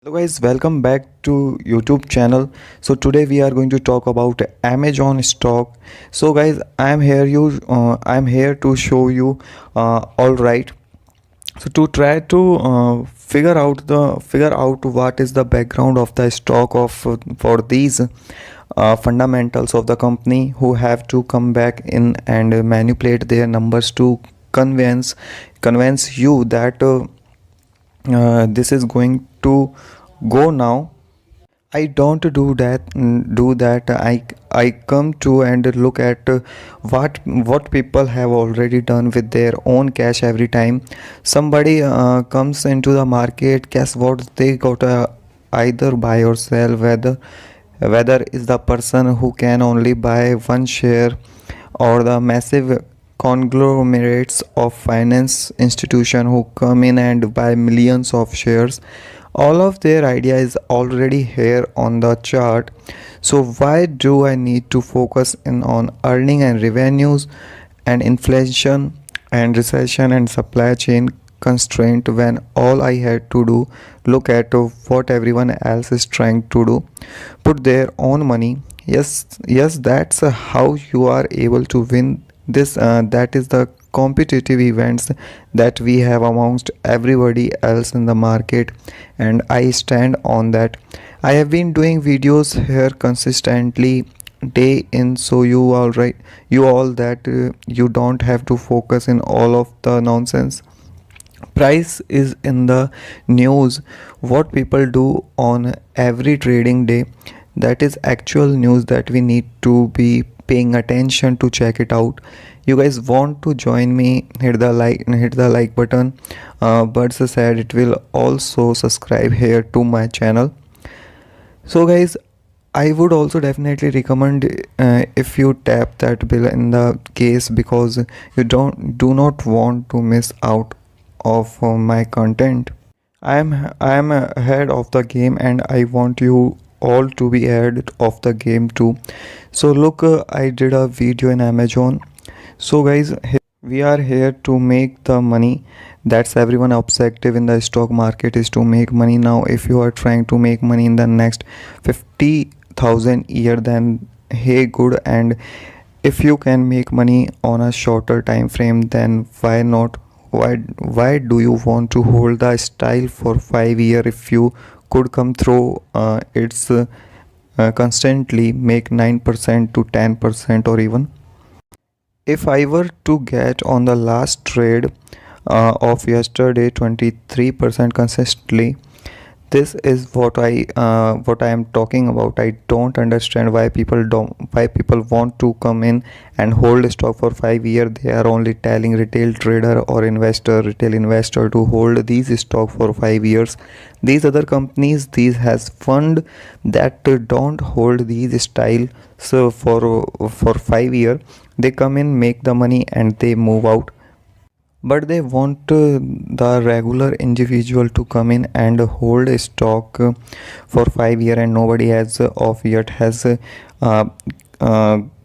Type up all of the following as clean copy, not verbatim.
Hello guys, welcome back to YouTube channel. So today we are going to talk about Amazon stock. So guys, I'm here to show you all right. So to try to figure out what is the background of the stock of for these fundamentals of the company who have to come back in and manipulate their numbers to convince you that this is going to go now. I don't do that. I come to and look at what people have already done with their own cash. Every time somebody comes into the market, guess what they got either buy or sell, whether is the person who can only buy one share or the massive conglomerates of finance institution who come in and buy millions of shares. All of their idea is already here on the chart. So why do I need to focus in on earning and revenues and inflation and recession and supply chain constraint when all I had to do look at what everyone else is trying to do, put their own money. Yes, that's how you are able to win this. That is the competitive events that we have amongst everybody else in the market, and I stand on that. I have been doing videos here consistently day in, so you all that you don't have to focus in all of the nonsense. Price is in the news. What people do on every trading day, that is actual news that we need to be paying attention to check it out. You guys want to join me, hit the like button. But said it will also subscribe here to my channel. So guys, I would also definitely recommend if you tap that bell in the case, because you do not want to miss out of my content. I am ahead of the game, and I want you all to be ahead of the game too. So look, I did a video in Amazon. So guys, we are here to make the money. That's everyone objective in the stock market, is to make money. Now if you are trying to make money in the next 50,000 year, then hey good, and if you can make money on a shorter time frame, then why not? Why do you want to hold the style for 5 year if you could come through it's constantly make 9% to 10%, or even if I were to get on the last trade of yesterday 23% consistently. This is what I am talking about. I don't understand why people want to come in and hold stock for 5 years. They are only telling retail investor to hold these stock for 5 years. These other companies, these has fund that don't hold these style. So for 5 years they come in, make the money, and they move out. But they want the regular individual to come in and hold a stock for 5 years, and nobody has of yet has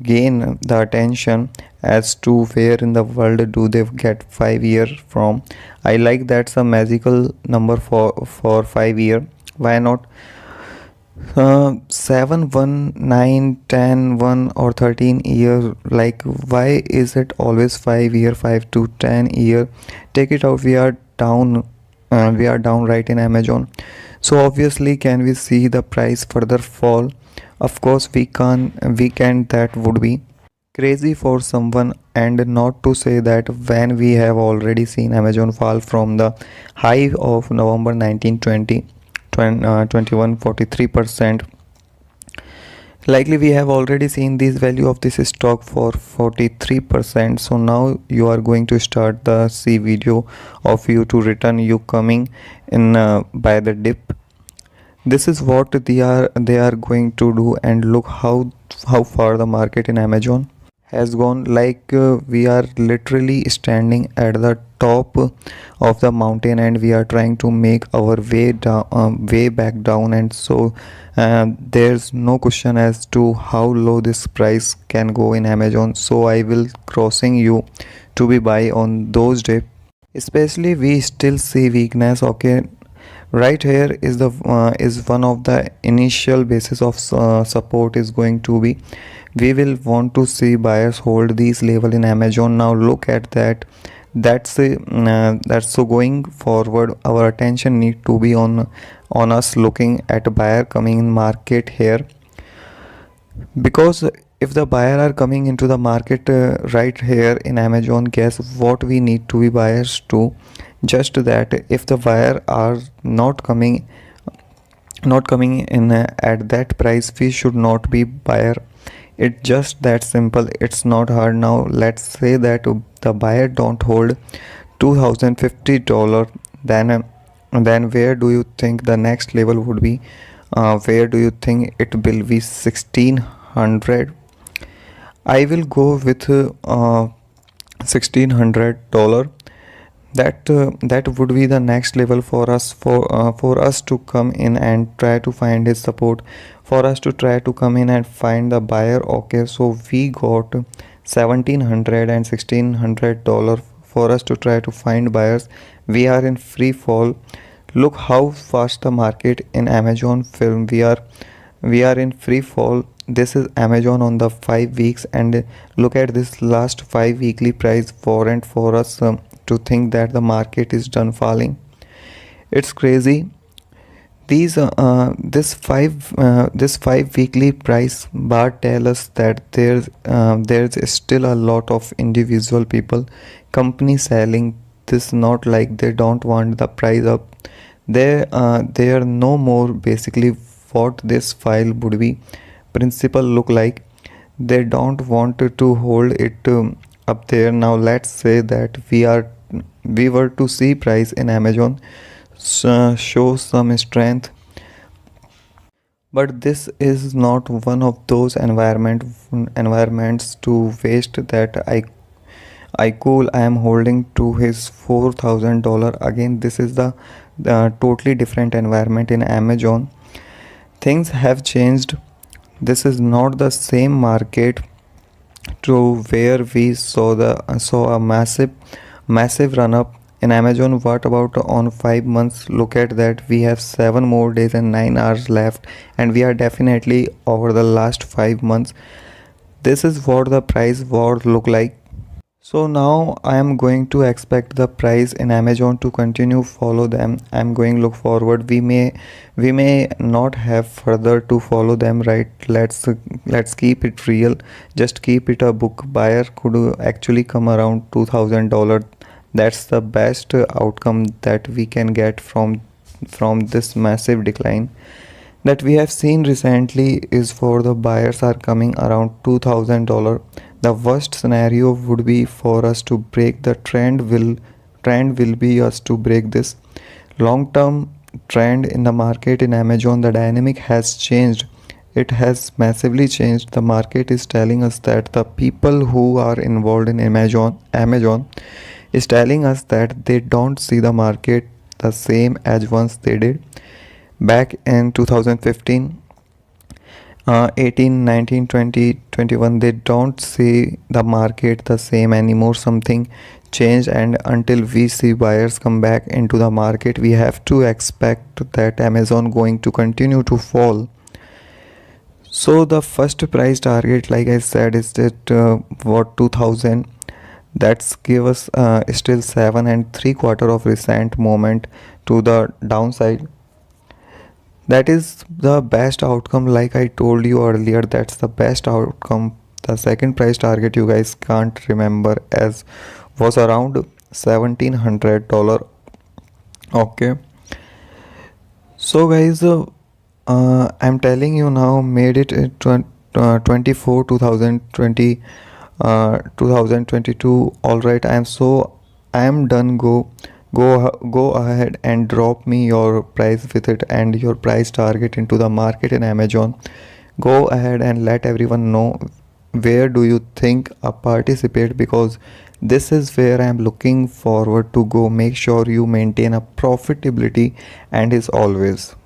gain the attention as to where in the world do they get 5 years from. I like that's a magical number for 5 year. Why not 7 1 9 10 1 or 13 year? Like, why is it always 5 year, 5 to 10 year? Take it out. We are down right in Amazon. So obviously, can we see the price further fall? Of course we can. That would be crazy for someone, and not to say that when we have already seen Amazon fall from the high of November 1920 21 43%. Likely we have already seen this value of this stock for 43%. So now you are going to start the C video of you to return you coming in by the dip. This is what they are going to do, and look how far the market in Amazon has gone. Like we are literally standing at the top of the mountain, and we are trying to make our way down, way back down. And so there's no question as to how low this price can go in Amazon. So I will crossing you to be buy on those days. Especially we still see weakness. Okay, Right here is one of the initial basis of support is going to be, we will want to see buyers hold these level in Amazon. Now look at that. That's so going forward our attention need to be on us looking at buyer coming in market here, because if the buyer are coming into the market right here in Amazon, guess what we need to be buyers to, just that if the buyer are not coming in at that price, we should not be buyer. It's just that simple, it's not hard. Now let's say that the buyer don't hold $2050, then where do you think the next level would be? Where do you think it will be? 1600. I will go with $1600. That would be the next level for us to come in and try to find his support, for us to try to come in and find the buyer. Okay, so we got 1700 and $1600 for us to try to find buyers. We are in free fall. Look how fast the market in Amazon film. We are in free fall. This is Amazon on the 5 weeks, and look at this last 5 weekly price warrant for us to think that the market is done falling. It's crazy. This 5 weekly price bar tell us that there's still a lot of individual people, company selling this, not like they don't want the price up. They are no more basically what this file would be principle look like. They don't want to hold it up there. Now let's say that we were to see price in Amazon show some strength, but this is not one of those environments to waste that I am holding to his $4,000. Again, this is the totally different environment in Amazon. Things have changed. This is not the same market to where we saw a massive run up in Amazon. What about on 5 months? Look at that, we have 7 more days and 9 hours left, and we are definitely over the last 5 months. This is what the price war look like. So now I am going to expect the price in Amazon to continue follow them. I'm going look forward. We may not have further to follow them, right? Let's keep it real. Just keep it a book. Buyer could actually come around $2,000. That's the best outcome that we can get from this massive decline that we have seen recently is for the buyers are coming around $2,000. The worst scenario would be for us to break the trend will be us to break this long term trend in the market in Amazon. The dynamic has changed. It has massively changed. The market is telling us that the people who are involved in Amazon is telling us that they don't see the market the same as once they did back in 2015, 18, 19, 20, 21. They don't see the market the same anymore. Something changed, and until we see buyers come back into the market, we have to expect that Amazon going to continue to fall. So the first price target, like I said, is that what 2000. That's give us still 7 and 3/4 of recent movement to the downside. That is the best outcome. Like I told you earlier, that's the best outcome. The second price target you guys can't remember as was around $1,700. Okay, so guys, I'm telling you now, made it 24 2020 2022. All right, I am done. Go ahead and drop me your price with it and your price target into the market in Amazon. Go ahead and let everyone know where do you think participate, because this is where I am looking forward to go. Make sure you maintain a profitability and is always